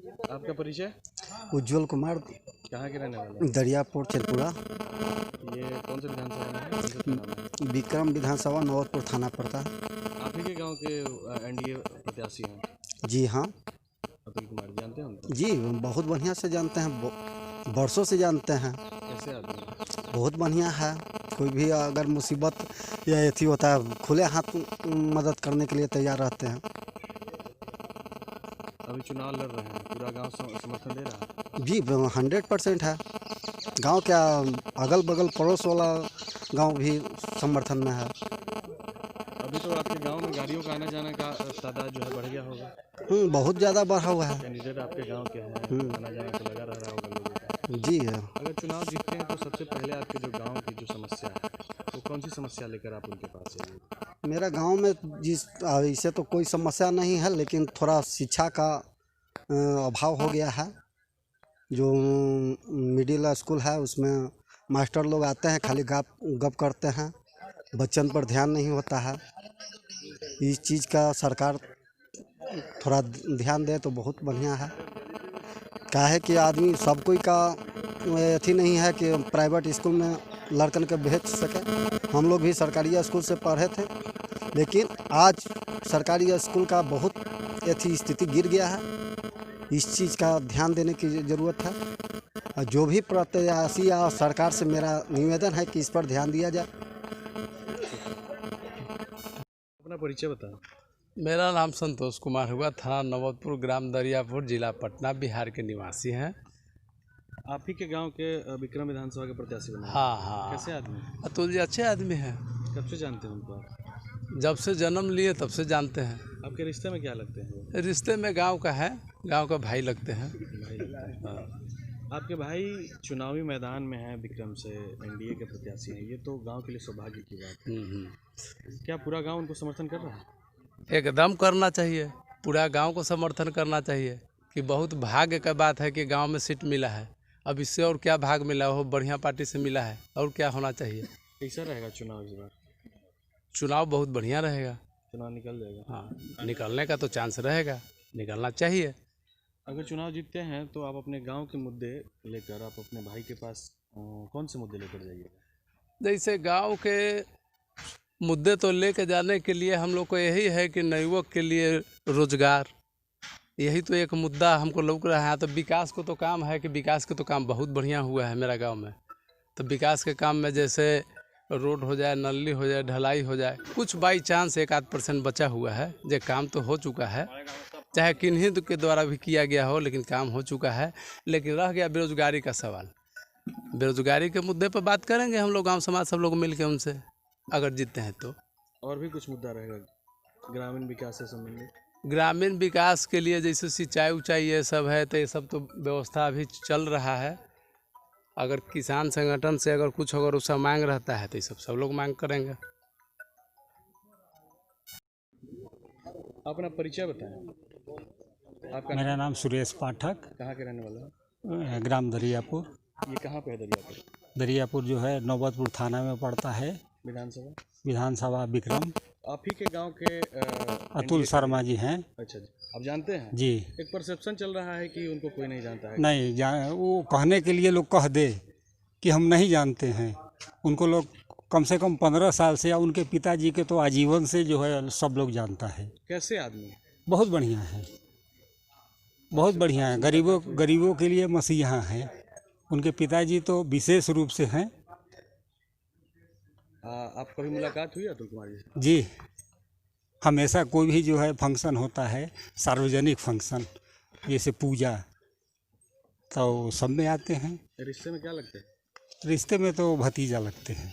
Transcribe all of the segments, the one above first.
आपका परिचय? उज्जवल कुमार, कहाँ के रहने वाले हैं? दरियापुर चरपुरा। ये कौन से विधानसभा में है? कौन से थाना में है? विक्रम विधानसभा नौबतपुर थाना पड़ता है। आप ही के गांव के एनडीए प्रत्याशी हैं जी हाँ। अतुल कुमार, जानते हैं उनको? जी बहुत बढ़िया से जानते हैं, बरसों से जानते हैं। कैसे आदमी हैं? बहुत बढ़िया है। कोई भी अगर मुसीबत या ऐसी होता है, खुले हाथ मदद करने के लिए तैयार रहते हैं। अभी चुनाव लड़ रहे हैं, पूरा गांव समर्थन दे रहा है? जी 100% है। गांव क्या, अगल बगल पड़ोस वाला गांव भी समर्थन में है। अभी तो आपके गांव में गाड़ियों का आना जाना का तादाद जो है बढ़ गया होगा? बहुत ज़्यादा बढ़ा हुआ है। कैंडिडेट आपके गांव के हैं, आना जाना तो लगा रह रहा होगा लोगों का। जी है। अगर चुनाव जीतते हैं तो सबसे पहले आपके जो गांव की जो समस्या है, वो कौन सी समस्या लेकर आप उनके पास जाइए? मेरा गांव में जिस ऐसे तो कोई समस्या नहीं है, लेकिन थोड़ा शिक्षा का अभाव हो गया है। जो मिडिल स्कूल है उसमें मास्टर लोग आते हैं, खाली गप करते हैं, बच्चन पर ध्यान नहीं होता है। इस चीज़ का सरकार थोड़ा ध्यान दे तो बहुत बढ़िया है। क्या है कि आदमी सब कोई का अथी नहीं है कि प्राइवेट स्कूल में लड़कन के भेज सके। हम लोग भी सरकारी स्कूल से पढ़े थे, लेकिन आज सरकारी स्कूल का बहुत अथी स्थिति गिर गया है। इस चीज़ का ध्यान देने की ज़रूरत है, और जो भी प्रत्याशी या सरकार से मेरा निवेदन है कि इस पर ध्यान दिया जाए। अपना परिचय बताएं। मेरा नाम संतोष कुमार हुआ, थाना नौबतपुर, ग्राम दरियापुर, जिला पटना, बिहार के निवासी हैं। आप ही के गांव के विक्रम विधानसभा के प्रत्याशी बने? हाँ। कैसे आदमी? अतुल जी अच्छे आदमी हैं। कब से जानते हैं उनको आप? जब से जन्म लिए तब से जानते हैं। आपके रिश्ते में क्या लगते हैं वो? रिश्ते में गांव का है, गांव का भाई लगते हैं। भाई लगते हैं। हाँ। आपके भाई चुनावी मैदान में हैं, विक्रम से एनडीए के प्रत्याशी हैं, ये तो गांव के लिए सौभाग्य की बात है। क्या पूरा गांव उनको समर्थन कर रहा है? एकदम करना चाहिए, पूरा गांव को समर्थन करना चाहिए। कि बहुत भाग्य का बात है कि गांव में सीट मिला है। अब इससे और क्या भाग मिला हो, बढ़िया पार्टी से मिला है, और क्या होना चाहिए। कैसा रहेगा चुनाव इस बार? चुनाव बहुत बढ़िया रहेगा। चुनाव निकल जाएगा? हाँ, निकलने का तो चांस रहेगा, निकलना चाहिए। अगर चुनाव जीतते हैं तो आप अपने गांव के मुद्दे लेकर आप अपने भाई के पास कौन से मुद्दे लेकर जाइएगा? जैसे गांव के मुद्दे तो लेके जाने के लिए हम लोग को यही है कि नवयुवक के लिए रोजगार, यही तो एक मुद्दा हमको लग रहा है। तो विकास को तो काम है कि विकास के तो काम बहुत बढ़िया हुआ है मेरा गांव में। तो विकास के काम में जैसे रोड हो जाए, नली हो जाए, ढलाई हो जाए, कुछ बाई चांस 1-8% बचा हुआ है। जो काम तो हो चुका है, चाहे किन्हीं के द्वारा भी किया गया हो, लेकिन काम हो चुका है। लेकिन रह गया बेरोजगारी का सवाल। बेरोजगारी के मुद्दे पर बात करेंगे हम लोग, गांव समाज सब लोग मिल के उनसे, अगर जीतते हैं तो। और भी कुछ मुद्दा रहेगा ग्रामीण विकास से संबंधित? ग्रामीण विकास के लिए जैसे सिंचाई उचाई ये सब है, तो ये सब तो व्यवस्था अभी चल रहा है। अगर किसान संगठन से अगर कुछ अगर उसका मांग रहता है तो ये सब लोग मांग करेंगे। अपना परिचय बताएं। आपका मेरा नाम सुरेश पाठक, कहाँ के रहने वाला है? ग्राम दरियापुर। ये कहाँ पे है दरियापुर? दरियापुर जो है नौबतपुर थाना में पड़ता है। विधानसभा विक्रम। आप ही के गांव के अतुल शर्मा जी हैं। अच्छा जी, आप जानते हैं? जी। एक परसेप्शन चल रहा है कि उनको कोई नहीं जानता है। नहीं वो कहने के लिए लोग कह दे कि हम नहीं जानते हैं। उनको लोग कम से कम 15 साल से, या उनके पिताजी के तो आजीवन से जो है सब लोग जानता है। कैसे आदमी है? बहुत बढ़िया है, बहुत बढ़िया है। गरीबों के लिए मसीहा हैं। उनके पिताजी तो विशेष रूप से हैं। आप कभी मुलाकात हुई अतुल कुमार जी से? जी, हमेशा कोई भी जो है फंक्शन होता है, सार्वजनिक फंक्शन जैसे पूजा, तो सब में आते हैं। रिश्ते में क्या लगते हैं? रिश्ते में तो भतीजा लगते हैं,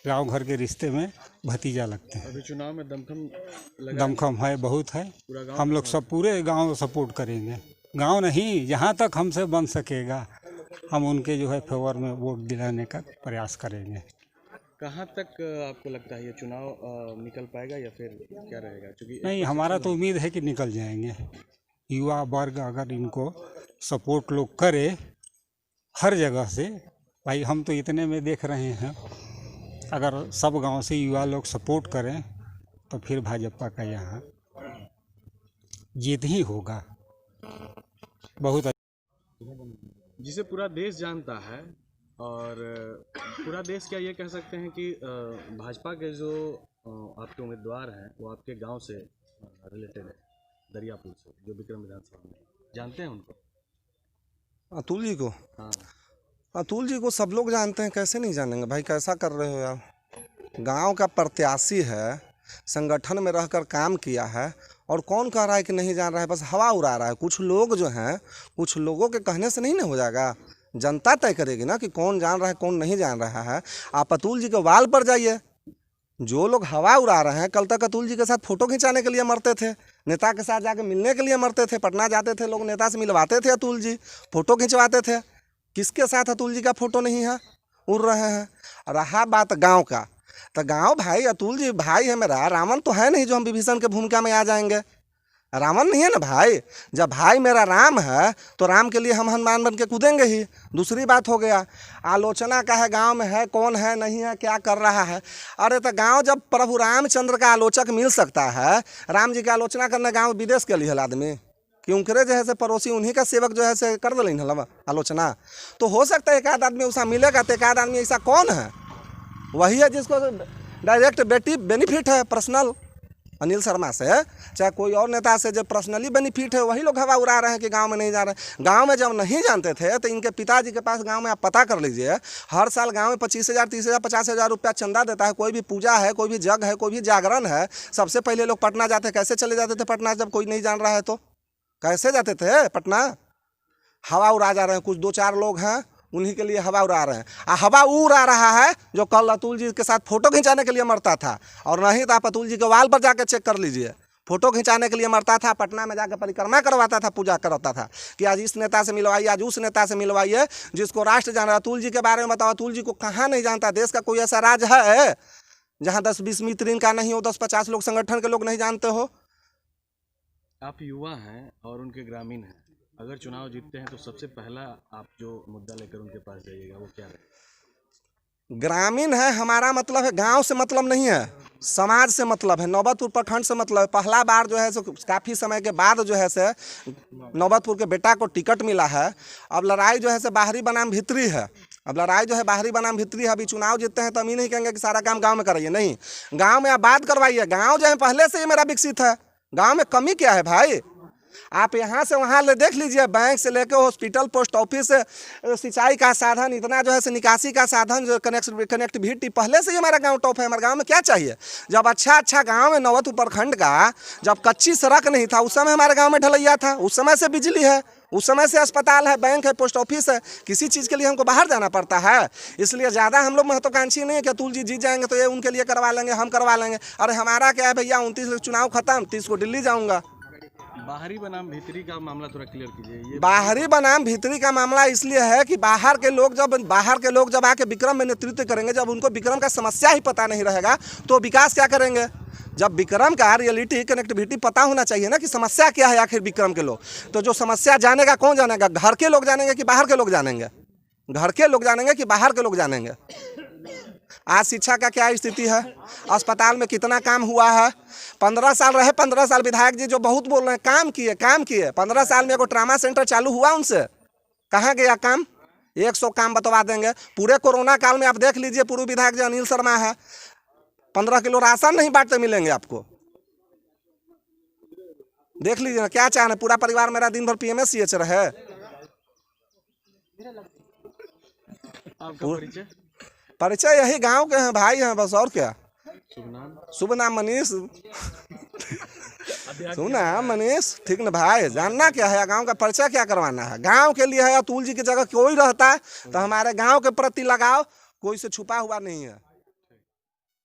गांव घर के रिश्ते में भतीजा लगते हैं। अभी चुनाव में दमखम है, बहुत है। हम लोग सब पूरे गांव सपोर्ट करेंगे। गांव नहीं, जहां तक हमसे बन सकेगा हम उनके जो है फेवर में वोट दिलाने का प्रयास करेंगे। कहाँ तक आपको लगता है ये चुनाव निकल पाएगा या फिर क्या रहेगा? क्योंकि नहीं, हमारा तो उम्मीद है कि निकल जाएंगे। युवा वर्ग अगर इनको सपोर्ट लोग करे हर जगह से, भाई हम तो इतने में देख रहे हैं, अगर सब गांव से युवा लोग सपोर्ट करें तो फिर भाजपा का यहाँ जीत ही होगा। बहुत जिसे पूरा देश जानता है, और पूरा देश क्या ये कह सकते हैं कि भाजपा के जो आपके उम्मीदवार हैं वो आपके गांव से रिलेटेड है, दरियापुर से, जो विक्रम विधानसभा में, जानते हैं उनको? अतुल जी को? हाँ, अतुल जी को सब लोग जानते हैं, कैसे नहीं जानेंगे भाई, कैसा कर रहे हो यार। गांव का प्रत्याशी है, संगठन में रहकर काम किया है, और कौन कह रहा है कि नहीं जान रहा है, बस हवा उड़ा रहा है। कुछ लोग जो हैं, कुछ लोगों के कहने से नहीं ना हो जाएगा, जनता तय करेगी ना कि कौन जान रहा है कौन नहीं जान रहा है। आप अतुल जी के वाल पर जाइए, जो लोग हवा उड़ा रहे हैं, कल तक अतुल जी के साथ फोटो खिंचाने के लिए मरते थे, नेता के साथ जाके मिलने के लिए मरते थे, पटना जाते थे लोग, नेता से मिलवाते थे अतुल जी, फोटो खिंचवाते थे। किसके साथ अतुल जी का फोटो नहीं है, उड़ रहे हैं। रहा बात गांव का, तो गांव भाई, अतुल जी भाई है मेरा, रावण तो है नहीं जो हम विभीषण के भूमिका में आ जाएंगे। रावण नहीं है ना भाई। जब भाई मेरा राम है तो राम के लिए हम हनुमान बन के कूदेंगे ही। दूसरी बात हो गया, आलोचना का है गांव में है, कौन है नहीं है, क्या कर रहा है। अरे तो गांव जब प्रभु रामचंद्र का आलोचक मिल सकता है, राम जी की आलोचना करने गांव विदेश के लिए आदमी कि उनके जो है से पड़ोसी उन्हीं का सेवक जो है से कर दिल आलोचना। तो हो सकता है एक आध आदमी ऐसा मिलेगा, तो एक आध आदमी ऐसा कौन है, वही है जिसको डायरेक्ट बेनिफिट है पर्सनल, अनिल शर्मा से चाहे कोई और नेता से जो पर्सनली बेनिफिट है, वही लोग हवा उड़ा रहे हैं कि गांव में नहीं जा रहे हैं। गांव में जब नहीं जानते थे तो इनके पिताजी के पास गांव में आप पता कर लीजिए, हर साल गांव में 25,000, 30,000, 50,000 रुपया चंदा देता है। कोई भी पूजा है, कोई भी जग है, कोई भी जागरण है, सबसे पहले लोग पटना जाते। कैसे चले जाते थे पटना, जब कोई नहीं जान रहा है तो कैसे जाते थे पटना? हवा उड़ा जा रहे हैं, कुछ 2-4 लोग हैं उन्हीं के लिए हवा उड़ा रहे हैं। हवा उड़ा रहा है जो कल अतुल जी के साथ फोटो खिंचाने के लिए मरता था, और नहीं तो आप अतुल जी के वाल पर जाकर चेक कर लीजिए, फोटो खिंचाने के लिए मरता था, पटना में जाकर परिक्रमा करवाता था, पूजा करवाता था कि आज इस नेता से मिलवाइए, आज उस नेता से मिलवाइए, जिसको राष्ट्र जान रहा है। अतुल जी के बारे में बताओ, अतुल जी को कहाँ नहीं जानता? देश का कोई ऐसा राज्य है जहाँ 10-20 मित्र इनका नहीं हो, 10-50 लोग संगठन के लोग नहीं जानते हो? आप युवा हैं और उनके ग्रामीण हैं, अगर चुनाव जीतते हैं तो सबसे पहला आप जो मुद्दा लेकर उनके पास जाइएगा वो क्या है? ग्रामीण है, हमारा मतलब है गांव से मतलब नहीं है, समाज से मतलब है, नौबतपुर प्रखंड से मतलब है। पहला बार जो है सो काफ़ी समय के बाद जो है से नौबतपुर के बेटा को टिकट मिला है। अब लड़ाई जो है से बाहरी बनाम भीतरी है, अब लड़ाई जो है बाहरी बनाम भीतरी है। अभी चुनाव जीतते हैं तो हम ही नहीं कहेंगे कि सारा काम गाँव में कराइए, नहीं, गाँव में आप बात करवाइए। गाँव जो है पहले से ही मेरा विकसित है, गाँव में कमी क्या है भाई? आप यहाँ से वहाँ ले देख लीजिए, बैंक से लेकर हॉस्पिटल, पोस्ट ऑफिस, सिंचाई का साधन, इतना जो है से निकासी का साधन, जो कनेक्टिविटी, पहले से ही हमारा गांव टॉप है। हमारे गांव में क्या चाहिए? जब अच्छा गांव है नौबतपुर प्रखंड का, जब कच्ची सड़क नहीं था उस समय हमारे गांव में ढलैया था, उस समय से बिजली है, उस समय से अस्पताल है, बैंक है, पोस्ट ऑफिस है। किसी चीज़ के लिए हमको बाहर जाना पड़ता है, इसलिए ज़्यादा हम लोग महत्वाकांक्षी नहीं है कि अतुल जी जीत जाएंगे तो ये उनके लिए करवा लेंगे, हम करवा लेंगे। अरे हमारा क्या है भैया, 29 चुनाव खत्म, 30 को दिल्ली जाऊँगा। बाहरी बनाम भीतरी का मामला थोड़ा क्लियर कीजिए। ये बाहरी बनाम भीतरी का मामला इसलिए है कि बाहर के लोग जब आके विक्रम में नेतृत्व करेंगे, जब उनको विक्रम का समस्या ही पता नहीं रहेगा तो विकास क्या करेंगे? जब विक्रम का रियलिटी कनेक्टिविटी पता होना चाहिए ना कि समस्या क्या है आखिर विक्रम के लोग। तो जो समस्या जानेगा कौन जानेगा? घर के लोग जानेंगे कि बाहर के लोग जानेंगे? घर के लोग जानेंगे कि बाहर के लोग जानेंगे? आज शिक्षा का क्या स्थिति है, अस्पताल में कितना काम हुआ है? 15 साल रहे, 15 साल विधायक जी जो बहुत बोल रहे हैं, काम किए 15 साल में एगो ट्रामा सेंटर चालू हुआ उनसे? कहाँ गया काम? 100 काम बतवा देंगे। पूरे कोरोना काल में आप देख लीजिए, पूर्व विधायक जो अनिल शर्मा है, 15 किलो राशन नहीं बांटते मिलेंगे आपको, देख लीजिए ना। क्या चाहे, पूरा परिवार मेरा दिन भर PMSCH रहे। आपका परिचय यही गांव के हैं, भाई हैं बस, और क्या। शुभ नाम मनीष। शुभ नाम मनीष, ठीक ना भाई? जानना क्या है, गांव का परिचय क्या करवाना है? गांव के लिए है। अतुल जी की जगह कोई रहता है तो हमारे गांव के प्रति लगाव कोई से छुपा हुआ नहीं है।